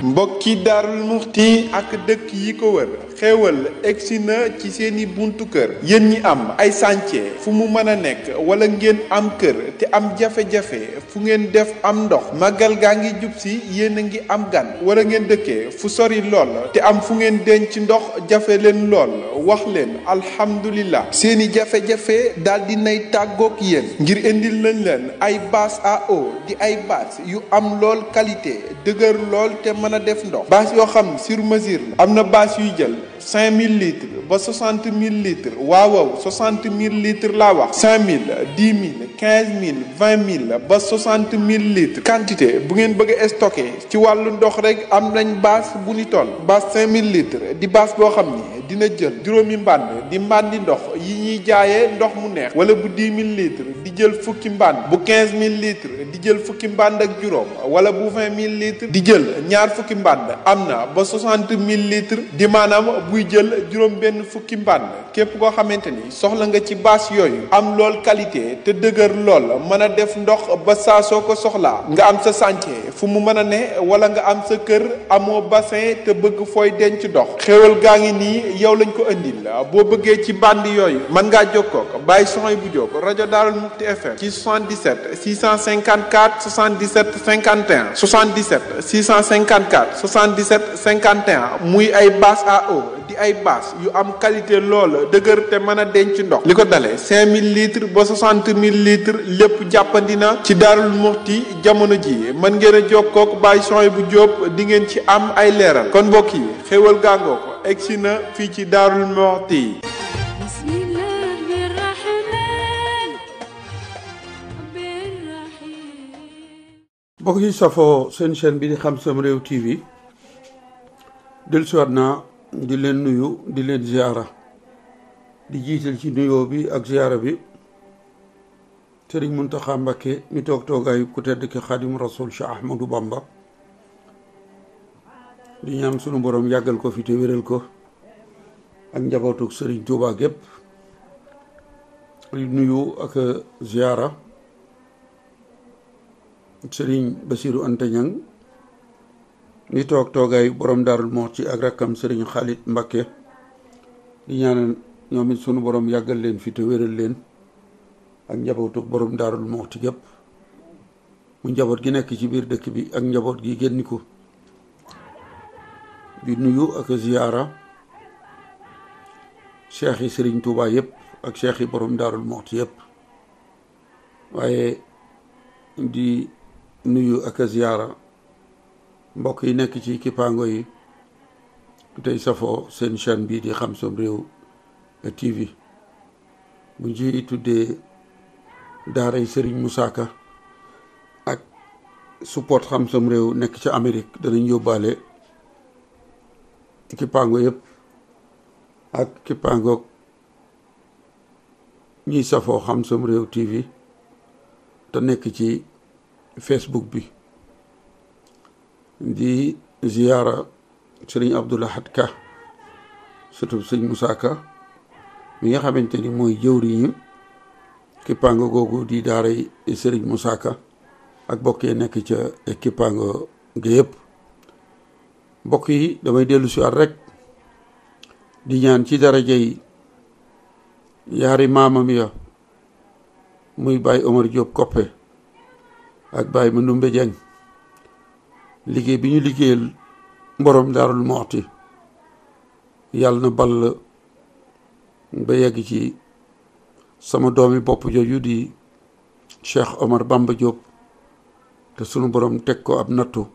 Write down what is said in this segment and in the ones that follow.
mbokki Daarul Muhti ak dëkk yi ko wër xéewal egsi na ci seeni buntu kër yéen ñi am ay chantier fu mu mën a nekk wala ngeen am kër te am jafe-jafe fu ngeen def am ndox màggal gaa ngi jub si yéen a ngi am gan wala ngeen dëkkee fu sori lool te am fu ngeen denc ndox jafe leen lool wax leen alhamdulillah seeni jafe-jafe daal di nay tàggook yéen ngir indil nañ leen ay bâche à eau di ay bâche yu am lool qualité dëgër lool te mën a def ndox bâche yoo xam sur mesure la am na bâche yuy jël 5000 litres ba 60 000 litres waaw 60 000 litres laa wax 5000 10 000 15 000 20 000 ba 60 000 litres quantité bu ngeen bëgg a stocké ci wàllu ndox rek am nañ bâche bu ni toll bâche 5000 litres di bâche boo xam ni dina jël juróomi mbànd di mbàndi ndox yi ñuy jaayee ndox mu neex wala bu 10 000 litres di jël fukki mbànd bu 15 000 litres di jël fukki mbànd ak juróom wala bu 20 000 litres di jël ñaar fukki mbànd am na ba 60 000 litres di maanaam buy jël juróom benn fukki mbànd képp koo xamante ni soxla nga ci bâche yooyu am lool qualité te dëgër lool mën a def ndox ba saa soo ko soxlaa nga am sa chantier fu mu mën a ne wala nga am sa kër amoo bassin te bëgg fooy denc ndox xéwal gaa ngi nii yow lañ ko andil boo bëggee ci bande yooyu mën ngaa jokkoo ko bàyyi soxna bu Jóob rajo Daarul Muhti FM ci 77 654 77 51 77 654 77 51 muy ay bâche à eau di ay bâche yu am qualité lool dëgër te mën a denc ndox li ko dalee 5000 litres ba 60 000 litres lépp jàppandi na ci Daarul Muhti jamono ji mën ngeen a jokkoo ko bàyyi soxna bu Jóob di ngeen ci am ay leeral kon mbokk yi xéwal gàngoo ko egsi na fii ci Daarul Muhti. mbokk yi safoo seen chaîne bi di Xam Sam Réew TV dellusiwaat naa di leen nuyu di leen ziara di jiital ci nuyoo bi ak ziara bi Sëriñ Muntaxa Mbakke mi toog toogaayu ku tedd ki Xaadimu Rasuul Cheikh Ahmadou Bamba di ñaan sunu borom yàggal ko fi te wéral ko ak njabootu Sëriñ Tuubaa gépp di nuyu ak ziara Sëriñ Basiru Anta Ñang mi toog toogaay Boroom Daaru Muhti ak rakkam Sëriñ Xaalit Mbakke di ñaanal ñoom it sunu borom yàggal leen fi te wéral leen ak njabootu Boroom Daaru Muhti gépp mu njaboot gi nekk ci biir dëkk bi ak njaboot gi génn ko di nuyu ak ziyaara cheikh yi Sëriñ Tuubaa yëpp ak cheikh yi Boroom Daaru Muhti yëpp waaye di nuyu ak ziyaara mbokk yi nekk ci kippaango yi tey safoo seen chaîne bii di Xam Sam Réew TV bu ci tuddee daaray Sëriñ Musaa Ka ak support Xam Sam Réew nekk ci Amérique danañ yóbbaale kippaango yëpp ak kippaangoog ñiy safoo Xam Sam Réew TV te nekk ci Facebook bi di ziyaara Sëriñ Abdou Lahad Ka surtout Sëriñ Musaa Ka mi nga xamante ni mooy jëwriñu kippaango googu di daaray Sëriñ Musaa Ka ak mbokk yi nekk ca kippaango ga yëpp mbokk yi damay dellu si waat rek di ñaan ci daraja yi yaari maamam ya muy Baay Omar Diop Koppe ak Baay Mandumbe Jeng liggéey bi ñu liggéeyal Boroom Daarul Muhti yàlla na ball ba yegg ci sama doomi bopp jooju di Cheikh Omar Bamba Diop te sunu borom teg ko ab nattu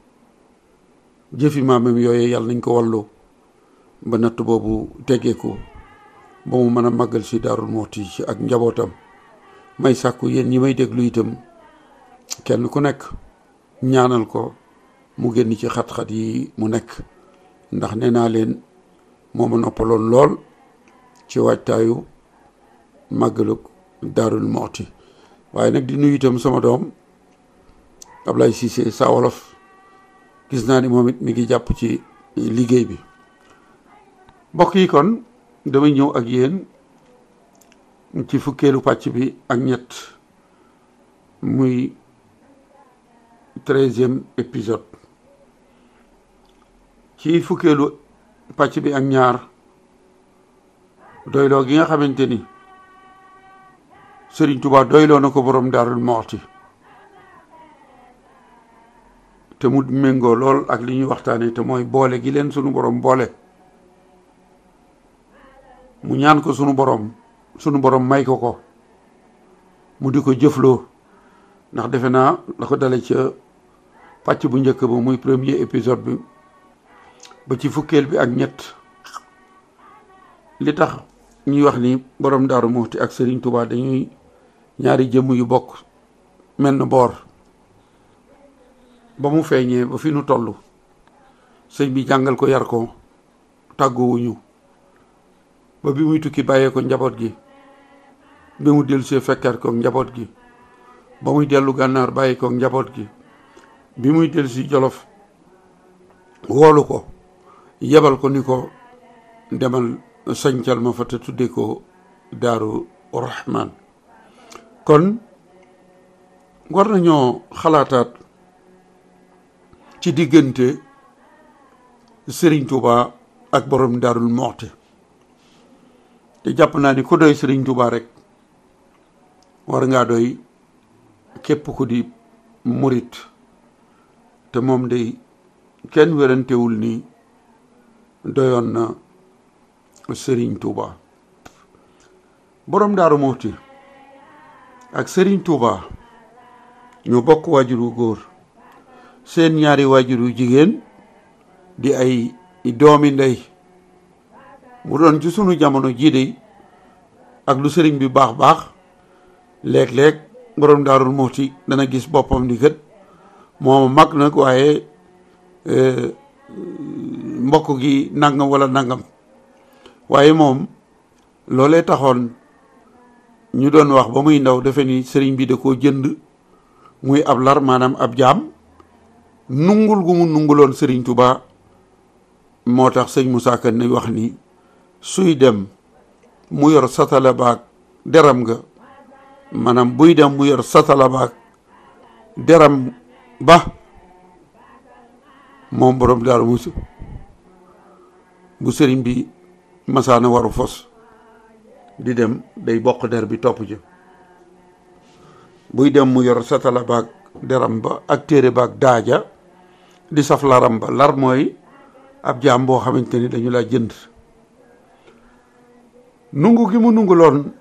jëfi maamam yooyu yàlla nañ ko wallu ba natt boobu teggeeku ba mu mën a màggal si Daarul Muhti ci ak njabootam may sàkku yéen ñi may déglu itam kenn ku nekk ñaanal ko mu génn ci xat-xat yi mu nekk ndax nee naa leen moo ma noppaloon lool ci waajtaayu màggalug Daarul Muhti waaye nag di nuyu itam sama doom Ablaye Cissé Saa Wolof gis naa ni moom it mi ngi jàpp ci liggéey bi. mbokk yi kon damay ñëw ak yéen ci fukkeelu pàcc bi ak ñett muy 13e épisode. ci fukkeelu pàcc bi ak ñaar doyloo gi nga xamante ni Sëriñ Tuubaa doyloo na ko Boroom Daaru Muhti te mu méngoo lool ak li ñuy waxtaane te mooy boole gi leen sunu borom boole. mu ñaan ko sunu borom may ko mu di ko jëfloo, ndax defe naa la ko dale ca pàcc bu njëkk ba muy premier épisode bi ba ci fukkeel bi ak ñett. li tax ñuy wax ni Boroom Daaru Muhti ak Sëriñ Tuubaa dañuy ñaari jëmm yu bokk mel na boor. ba mu feeñee ba fi nu toll sëñ bi jàngal ko yar ko tàggoowuñu ba bi muy tukki bàyyee ko njaboot gi, ba mu dellu see fekkaat ko njaboot gi, ba muy dellu gànnaar bàyyi ko njaboot gi, bi muy dellu si Jolof woolu ko yebal ko ni ko demal sañcal ma fa te tudde ko Daaru Rahman. kon war nañoo xalaataat ci diggante Sëriñ Tuubaa ak Boroom Daaru Muhti te jàpp naa ni ku doy Sëriñ Tuubaa rek war ngaa doy képp ku di murit, te moom day kenn werantewul ni doyoon na Sëriñ Tuubaa. Boroom Daaru Muhti ak Sëriñ Tuubaa ñu bokk waajuru góor, seen ñaari waajuru jigéen di ay doomi ndey. mu doon ci sunu jamono jii de ak lu sëriñ bi baax léeg-léeg Boroom Daaru Muhti dana gis boppam ni kët moom mag nag waaye mbokk gi nangam wala nangam, waaye moom loolee taxoon ñu doon wax ba muy ndaw defe ni sëriñ bi da koo jënd muy ab lar, maanaam ab jaam. nungul gu mu nunguloon Sëriñ Tuubaa moo tax sëñ Musaa Ka ni wax ni suy dem mu yor satala baag deram nga, maanaam buy dem mu yor satala baag deram ba moom Boroom Daaru Muhti bu sëriñ bi masaana waru fos di dem day bokk der bi topp ci. buy dem mu yor satala baag deram ba ak téere baag daaja di saf laram ba. lar mooy ab jaam boo xamante ni dañu laa jënd. nungu gi mu nunguloon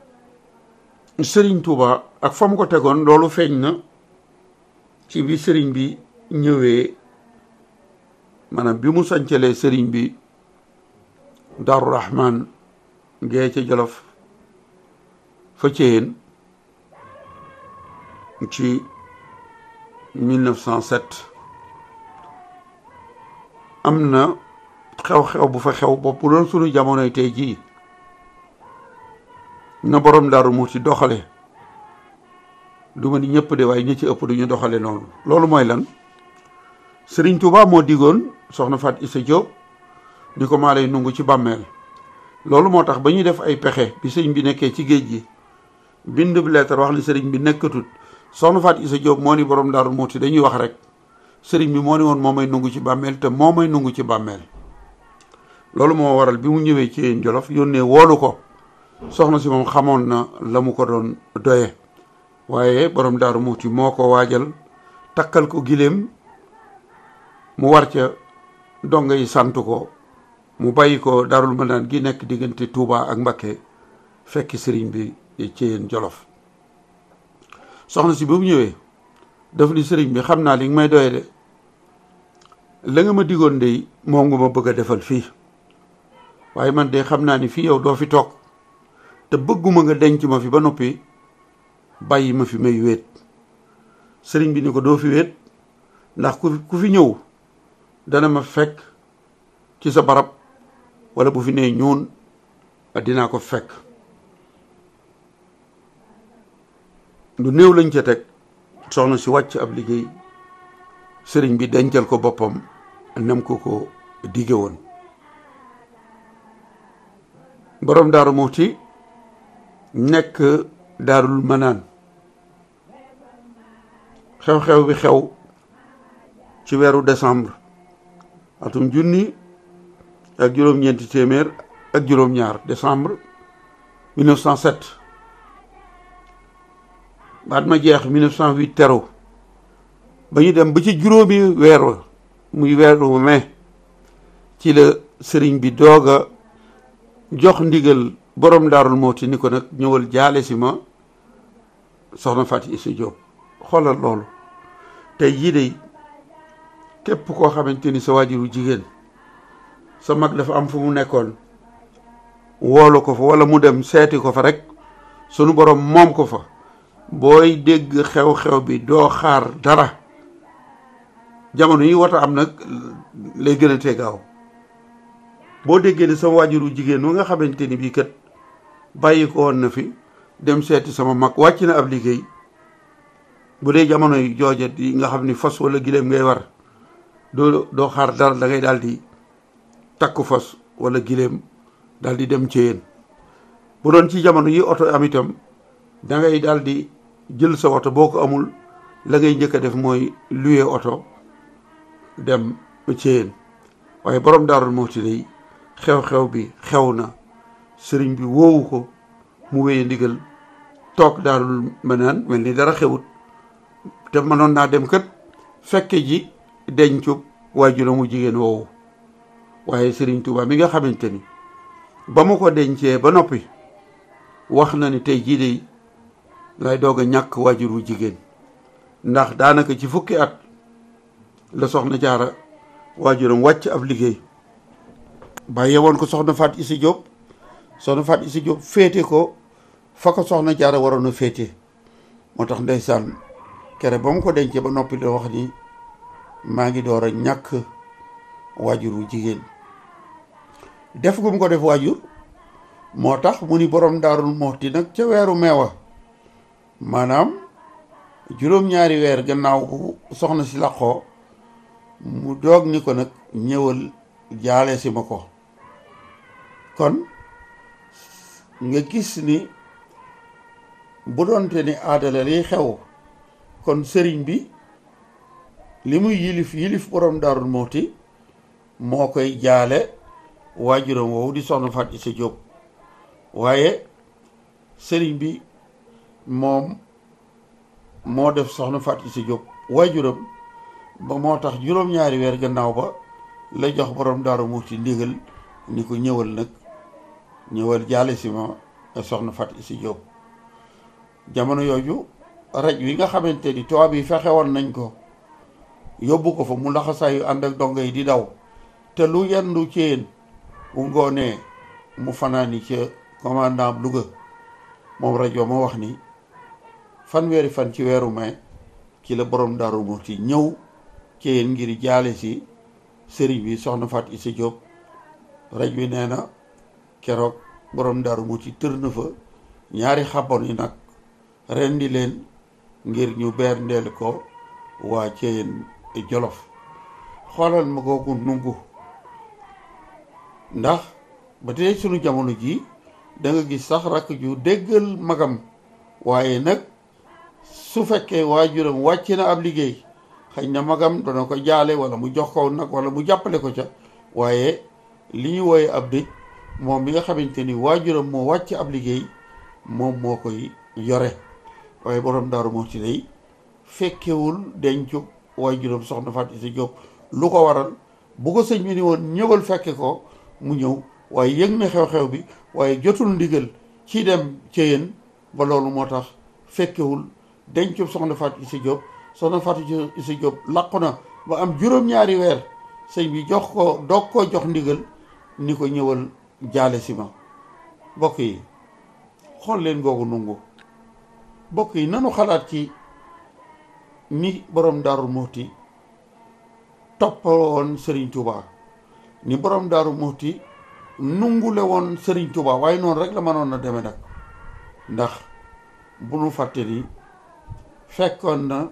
Sëriñ Tuubaa ak fa mu ko tegoon loolu feeñ na ci bi sëriñ bi ñëwee, maanaam bi mu sancalee sëriñ bi Daaru Rahman gee ca Jolof fa Ceyeen ci 1907. am na xew-xew bu fa xew bopp bu doon sunu jamonoy tey jii na Boroom Daaru Muhti doxale, du ma ni ñëpp de waaye ñi ci ëpp duñu doxale noonu. loolu mooy lan? Sëriñ Tuubaa moo digoon soxna Faat Isa Jóob ni ko maa lay nungu ci bàmmeel. loolu moo tax ba ñuy def ay pexe bi sëriñ bi nekkee ci géej gi bind leetar wax ni sëriñ bi nekkatut, soxna Faat Isa Jóob moo ni Boroom Daaru Muhti dañuy wax rek, sëriñ bi moo ni woon moo may nungu ci bàmmeel te moo may nungu ci bàmmeel. loolu moo waral bi mu ñëwee ci yéen Jolof yónnee woolu ko, soxna si moom xamoon na la mu ko doon doye, waaye Boroom Daaru Muhti moo ko waajal takkal ko giléem mu war ca, donga yi sant ko, mu bàyyi ko Daarul Manaan gi nekk diggante Tuubaa ak Mbakke fekki sëriñ bi ci yéen Jolof. soxna si ba mu ñëwee daf ni sëriñ bi xam naa li nga may doye de, la nga ma digoon de moom nga ma bëgg a defal fii, waaye man de xam naa ni fii yow doo fi toog te bëgguma nga denc ma fi ba noppi bàyyi ma fi may wéet. sëriñ bi ni ko doo fi wéet, ndax ku fi ñëw dana ma fekk ci sa barab, wala bu fi nee ñuun dinaa ko fekk. lu néew lañ ca teg soxna si wàcc ab liggéey sëriñ bi dencal ko boppam nam ko dige woon. Boroom Daaru Muhti nekk Daarul Manaan. xew-xew bi xew ci weeru décembre atum junni ak juróom-ñeenti téeméer ak juróom-ñaar décembre 1907 baat ma jeex 1908 teru ba ñu dem ba ci juróomi weer wa muy weeru mai ci la sëriñ bi doog a jox ndigal borom Daarul Muhti ni ko nag ñëwal jaale si ma soxna Faty Issa Diop. xoolal loolu tey jii de képp koo xamante ni sa waajuru jigéen sa mag dafa am fu mu nekkoon woolu ko fa walla mu dem seeti ko fa rek sunu borom moom ko fa booy dégg xew-xew bi doo xaar dara jamono yi wata am nag lay gën a tegaaw boo déggee ni sama waajuru jigéen wa nga xamante ni bii kat bàyyi ko woon na fi dem seeti sama mag wàcc na ab liggéey bu dee jamono yu jooja yi nga xam ni fas wala gileem ngay war doo xaar dara da ngay daal di takku fas wala gileem daal di dem ci yéen bu doon ci jamono yi oto am itam da ngay daal di jël sa oto boo ko amul la ngay njëkk a def mooy luye oto dem ci yéen waaye borom Daarul Muhti day xew-xew bi xew na sëriñ bi woowu ko mu wéye ndigal toog Daarul Manaan mel ni dara xewut te mënoon naa dem kat fekke ji dencub waajuramu jigéen woowu waaye Sëriñ Tuubaa mi nga xamante ni ba mu ko dencee ba noppi wax na ni tey jii de lay doog a ñàkk waajuru jigéen ndax daanaka ci fukki at la soxna Jaara waajuram wàcc ab liggéey bàyyee woon ko soxna Faty Issa Diop soxna Faty Issa Diop féete ko fa ko soxna Jaara waroon a féete moo tax ndeysaan kere ba mu ko dencee ba noppi la wax ni maa ngi door a ñàkk waajuru jigéen def gu mu ko def waajur moo tax mu ni borom Daarul Muhti nag ca weeru meewa maanaam juróom-ñaari weer gannaaw bu soxna si làqoo mu doog ni ko nag ñëwal jaale si ma ko kon nga gis ni bu doonte ni aadala liy xew kon sëriñ bi li muy yilif borom Daarul Muhti moo koy jaale waajuram woowu di soxna Faty Issa Diop waaye sëriñ bi moom moo def soxna Faty Issa Diop waajuram ba moo tax juróom-ñaari weer gannaaw ba la jox borom Daaru Muhti ndigal ni ko ñëwal jaale si ma soxna Faty Issa Diop jamono yooyu raj wi nga xamante ni tubaab yi fexe woon nañ ko yóbbu ko fa mu laxasaayu ànd ak dongo yi di daw te lu yendu ci yéen bu ngoonee mu fanaani ca commandant Louga moom rajo ma wax ni fanweeri fan ci weeru mai ci la borom Daaru Muhti ñëw ci yéen ngir jaale si sëriñ bi soxna Faty Issa Diop raj wi nee na keroog borom Daaru Muhti tër na fa ñaari xabon yi nag rendi leen ngir ñu berndeel ko waa Ceyeen Jolof xoolal ma kooku nungu ndax ba tey sunu jamono ji da nga gis sax rakk ju déggal magam waaye nag su fekkee waajuram wàcc na ab liggéey xëy na magam dana ko jaale wala mu jox ko nag wala mu jàppale ko ca waaye li ñu wooye ab dëj moom mi nga xamante ni waajuram moo wàcc ab liggéey moom moo koy yore waaye borom Daaru Muhti day fekkewul dencu waajuram soxna Faty Issa Diop lu ko waral bu ko sëñ bi ni woon ñëwal fekke ko mu ñëw waaye yëg na xew-xew bi waaye jotul ndigal ci dem Ceyeen ba loolu moo tax fekkewul dencu soxna Faty Issa Diop soxna Faty Issa Diop làqu na ba am juróom-ñaari weer sëñ bi doog koo jox ndigal ni ko ñëwal jaale si ma bokk yi xool leen googu nungu bokk yi nanu xalaat ci ni borom Daaru Muhti toppaloon Sëriñ Tuubaa ni borom Daaru Muhti nungule woon Sëriñ Tuubaa waaye noonu rek la mënoon a deme nag ndax bu nu fàtte ni fekkoon na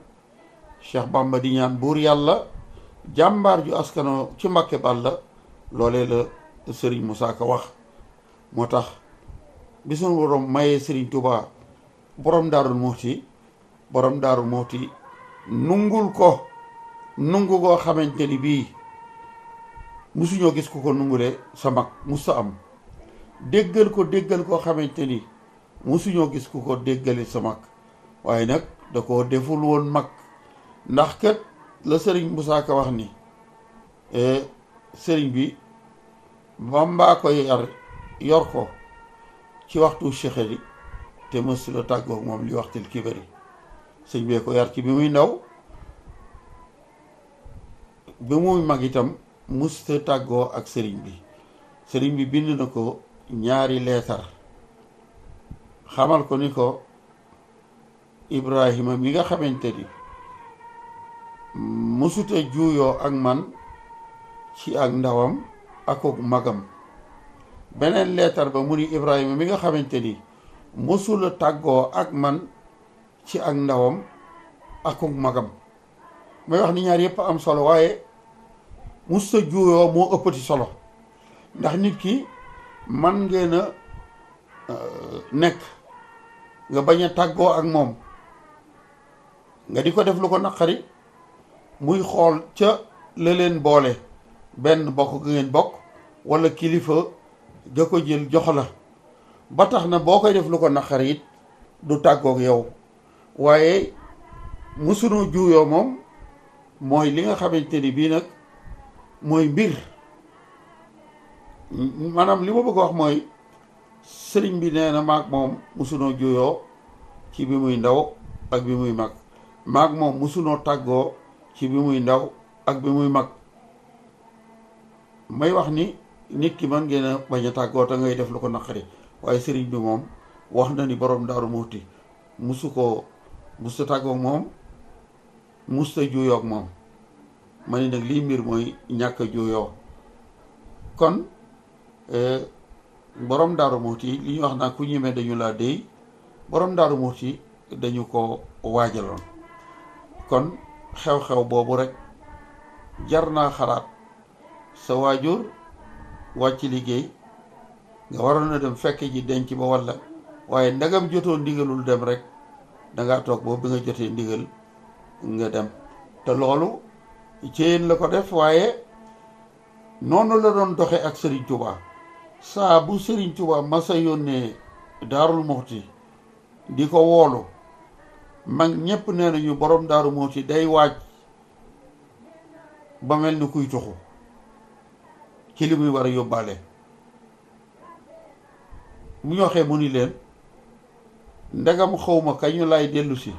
Cheikh Bamba di ñaan buur yàlla jàmbaar ju askano ci Mbàkke Balla loolee la sëriñ Moussa Ka wax. moo tax bi sunu borom mayee Sëriñ Tuubaa borom Daaru Muhti nungul ko nungu goo xamante ni bii musuñoo gis ku ko nungule sa mag musta am, déggal koo xamante ni musuñoo gis ku ko déggale sa mag, waaye nag da koo deful woon mag. ndax kat la sëriñ Moussa Ka wax ni sëriñ bi Bamba ko yor ko ci waxtu cheikheri te mës la tàggoog moom li waxtil kibari. sëñ bee ko yar ci bi muy ndaw, bi muy mag itam musta tàggoo ak sëriñ bi bind na ko ñaari leetar xamal ko ni ko Ibrahima mi nga xamante ni musuta juuyoo ak man ci ak ndawam akuk magam. beneen leetar ba mu ni Ibrahima mi nga xamante ni musula tàggoo ak man ci ak ndawam akuk magam. may wax ni ñaar yëpp am solo, waaye musta juuyoo moo ëppati solo, ndax nit ki man ngeen a nekk nga bañ a tàggoo ak moom, nga di ko def lu ko naqari, muy xool ca la leen boole, benn bokk ga ngeen bokk walla kilifa ga ko jël jox la, ba tax na boo koy def lu ko naqari it du tàggoog yow. waaye musunoo juuyoo moom mooy li nga xamante ni bii nag mooy mbir. maanaam li ma bëgg a wax mooy sëriñ bi nee na maag moom musunoo juuyoo ci bi muy ndaw ak bi muy mag, maag moom musunoo tàggoo ci bi muy ndaw ak bi muy mag. may wax ni nit ki man ngeen a bañ a tàggoo te ngay def lu ko naqari, waaye sëriñ bi moom wax na ni borom Daaru Muhti musta tàggoog moom, musta juuyoog moom. ma ni nag lii mbir mooy ñàkk a juuyoo. kon borom Daaru Muhti li ñu wax naa ku ñemee dañu laa déy, borom Daaru Muhti dañu ko waajaloon. kon xew-xew boobu rek jar naa xalaat. sa waajur wàcc liggéey nga waroon a dem fekk ji denc ba walla, waaye ndagam jotoo ndigalul dem rek dangaa toog boobu bi nga jotee ndigal nga dem. te loolu céyeen la ko def, waaye noonu la doon doxe ak Sëriñ Tuubaa. saa bu Sëriñ Tuubaa masa yónnee Daarul Muhti di ko woolu, mag ñépp nee nañu borom Daaru Muhti day waaj ba mel ni kuy tuxu ci li muy war a yóbbaale. bu ñu waxee mu ni leen ndegam xawma kañu lay dellu si,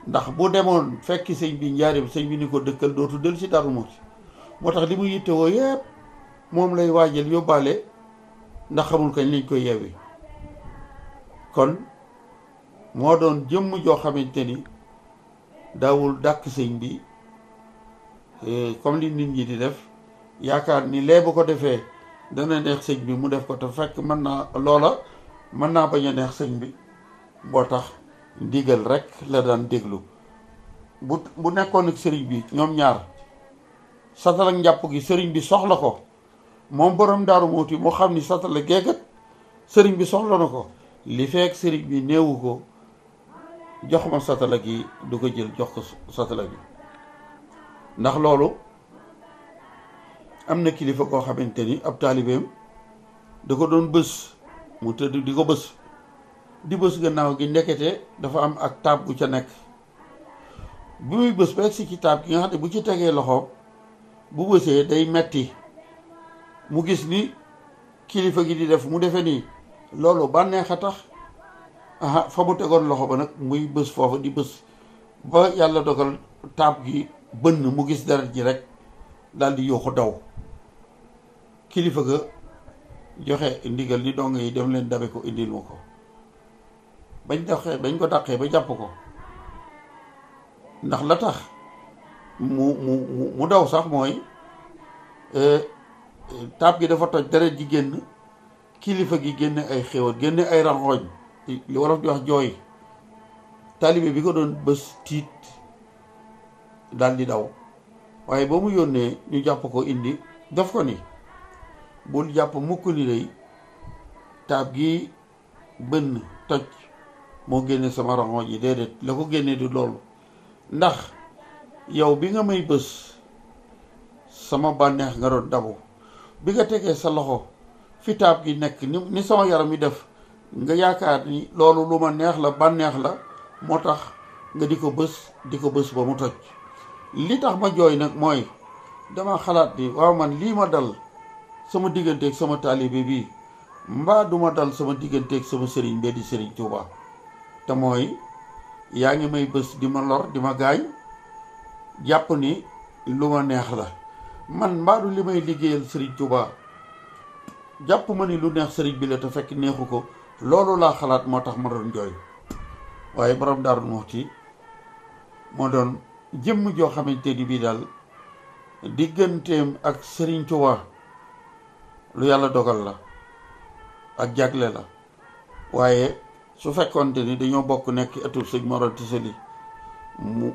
ndax bu demoon fekki sëñ bi njaarim, sëñ bi ni ko dëkkal dootu dellu si Daaru Muhti. moo tax li mu yittewoo yépp moom lay waajal yóbbaale, ndax xamul kañ lañ koy yewwi. kon moo doon jëmm joo xamante ni daawul dàkk sëñ bi comme li nit ñi di def, yaakaar ni lee bu ko defee dana neex sëñ bi mu def ko, te fekk mën naa bañ a neex sëñ bi. boo tax ndigal rek la daan déglu. bu nekkoon ak sëriñ bi ñoom ñaar satal ak njàpp gi sëriñ bi soxla ko, moom borom Daaru Muhti moo xam ni satal ak geegat sëriñ bi soxla na ko, li fekk sëriñ bi néewu ko jox ma satala gi du ko jël jox ko satala gi. ndax loolu am na kilifa koo xamante ni ab taalibeem da ko doon bës, mu tëdd di ko bës, di bës gannaaw gi ndekete dafa am ak taab bu ca nekk. bi muy bës ba egsi ci taab gi nga xam ne bu ci tegee loxo bu bësee day metti, mu gis ni kilifa gi di def mu defe nii loolu bànneex a tax. fa mu tegoon loxo ba nag muy bës foofu di bës ba yàlla dogal taab gi bënn, mu gis deret ji rek daal di yuuxu daw. kilifa ga joxe ndigal ni dong yi dem leen dabe ko indil ma ko. bañ ko dàqee ba jàpp ko, ndax la tax mu daw sax mooy taab gi dafa toj, deret ji génn, kilifa gi génne ay xéwal, génne ay ranxooñ, li wolof di wax jooy. taalibe bi ko doon bës tiit daal di daw waaye ba mu yónnee ñu jàpp ko indi def ko ni bul jàpp mukk ni day taab gi bënn toj moo génne sama rango ji déedéet la ko génne du loolu ndax yow bi nga may bës sama bànneex nga doon dabu bi nga tegee sa loxo fi taab gi nekk ni sama yaram yi def nga yaakaar ni loolu lu ma neex la bànneex la moo tax nga di ko bës ba mu toj li tax ma jooy nag mooy dama xalaat ni waaw man lii ma dal sama digganteeg sama taalibe bii mbaa duma dal sama digganteeg sama sëriñ bee di Sëriñ Tuubaa te mooy yaa ngi may bës di ma lor di ma gaañ jàpp ni lu ma neex la man mbaadu li may liggéeyal Sëriñ Tuubaa jàpp ma ni lu neex sëriñ bi la te fekk neexu ko loolu laa xalaat moo tax ma doon jooy waaye borom Daaru Muhti moo doon jëmm joo xamante ni bii daal digganteem ak Sëriñ Tuubaa lu yàlla dogal la ak jagle la waaye su fekkoonte ni dañoo bokk nekk ëttub sëñ Mor Anta Sali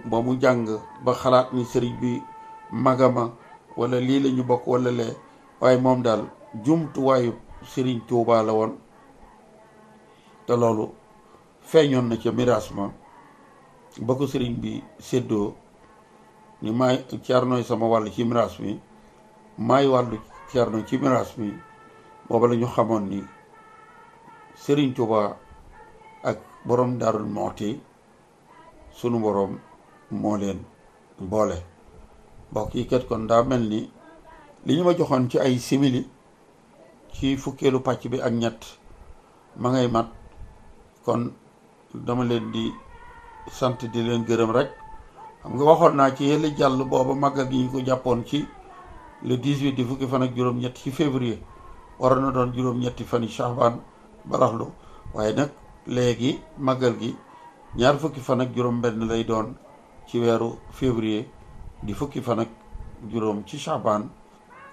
ba mu jàng ba xalaat ni sëriñ bi magama wala lii la ñu bokk wala lee waaye moom daal jumtuwaayu Sëriñ Tuubaa la woon te loolu feeñoon na ca miraas ma ba ko sëriñ bi séddoo ni maay Ceernoy sama wàll ci miraas mi maay wàllu Ceerno ci miraas mi booba la ñu xamoon ni Sëriñ Tuubaa ak borom Daaru Muhti sunu borom moo leen boole mbokk yi kat kon daa mel ni li ñu ma joxoon ci ay simili ci fukkeelu pàcc bi ak ñett ma ngay mat kon dama leen di sant di leen gërëm rek xam nga waxoon naa ci yële jàll booba màggal gi ñu ko jàppoon ci le 18 di fukki fan ak juróom-ñett ci février waroon na doon juróom-ñetti fan yi Shahbaan baraxlu waaye nag léegi màggal gi ñaar fukki fan ak juróom-benn lay doon ci weeru février di fukki fan ak juróom ci Shahbaan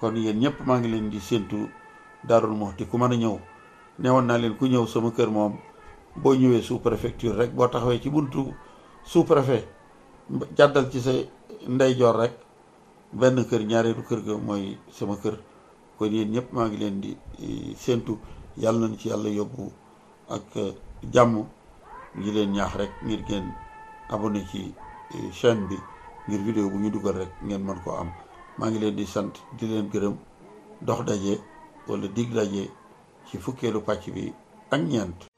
kon yéen ñëpp maa ngi leen di séentu Daarul Muhti ku mën a ñëw neewoon naa leen ku ñëw sama kër moom boo ñëwee sous préfecture rek boo taxawee ci buntu sous préfet jàddal ci sa ndeyjoor rek benn kër ñaareelu kër ga mooy sama kër kon yéen ñëpp maa ngi leen di séentu yàlla nañ ci yàlla yóbbu ak jàmm ngi leen ñaax rek ngir ngeen abonné ci chaîne bi ngir vidéo bu ñu dugal rek ngeen mën koo am maa ngi leen di sant di leen gërëm dox daje wala dig daje ci fukkeelu pàcc bi ak ñeent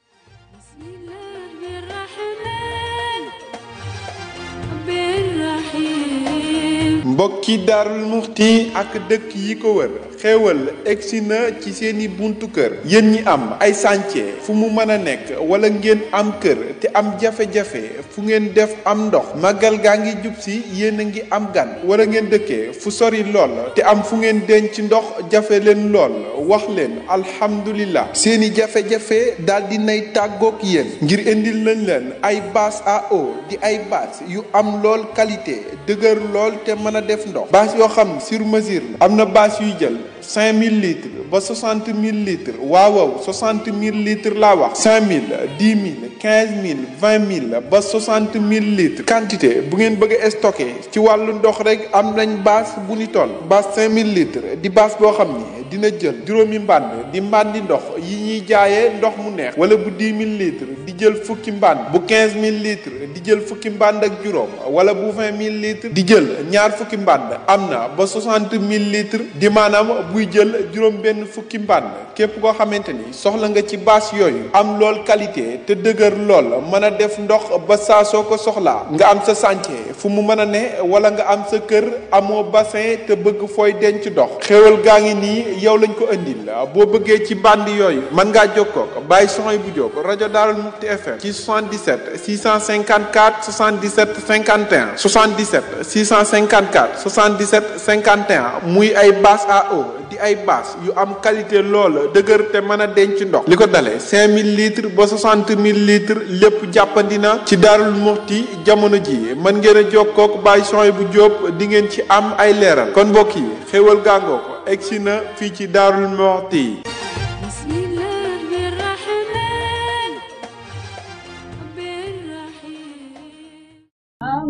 mbokki Daarul Muhti ak dëkk yi ko wër xéewal egsi na ci seeni buntu kër yéen ñi am ay chantier fu mu mën a nekk wala ngeen am kër te am jafe-jafe fu ngeen def am ndox màggal gaa ngi jub si yéen a ngi am gan wala ngeen dëkkee fu sori lool te am fu ngeen denc ndox jafe leen lool wax leen alhamdulillah seeni jafe-jafe daal di nay tàggook yéen ngir indil nañ leen ay bâche à eau di ay bâche yu am lool qualité dëgër lool te mën a def ndox bâche yoo xam sur mesure la am na bâche yuy jël 5000 litres ba 60 000 litres waaw 60 000 litres laa wax 5000 10 000 15 000 20 000 ba 60 000 litres quantité bu ngeen bëgg a stocké ci wàllu ndox rek am nañ bâche bu ni toll bâche 5000 litres di bâche boo xam ni dina jël juróomi mbànd di mbàndi ndox yi ñuy jaayee ndox mu neex wala bu 10 000 litres di jël fukki mbànd bu 15 000 litres di jël fukki mbànd ak juróom wala bu 20 000 litres di jël ñaar fukki mbànd am na ba 60 000 litres di maanaam buy jël juróom benn fukki mbànd képp koo xamante ni soxla nga ci bâche yooyu am lool qualité te dëgër lool mën a def ndox ba saa soo ko soxlaa nga am sa chantier fu mu mën a ne wala nga am sa kër amoo bassin te bëgg fooy denc ndox xéwal gaa ngi nii yow lañ ko indil boo bëggee ci band yooyu mën ngaa jokkoo ko bàyyi soxna bu Jóob rajo Daarul Muhti FM ci 77 654 77 51 77 654 77 51 muy ay bâche à eau di ay bâche yu am qualité lool dëgër te mën a denc ndox li ko dalee 5000 litres ba 60 000 litres lépp jàppandi na ci Daarul Muhti jamono ji mën ngeen a jokkoo ak bàyyi soxna bu Jóob di ngeen ci am ay leeral kon mbokk yi xéwal gàngoo ko egsi na fii ci Daarul Muhti.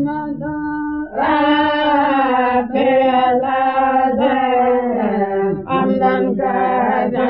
Ramadan حمدا كثيرا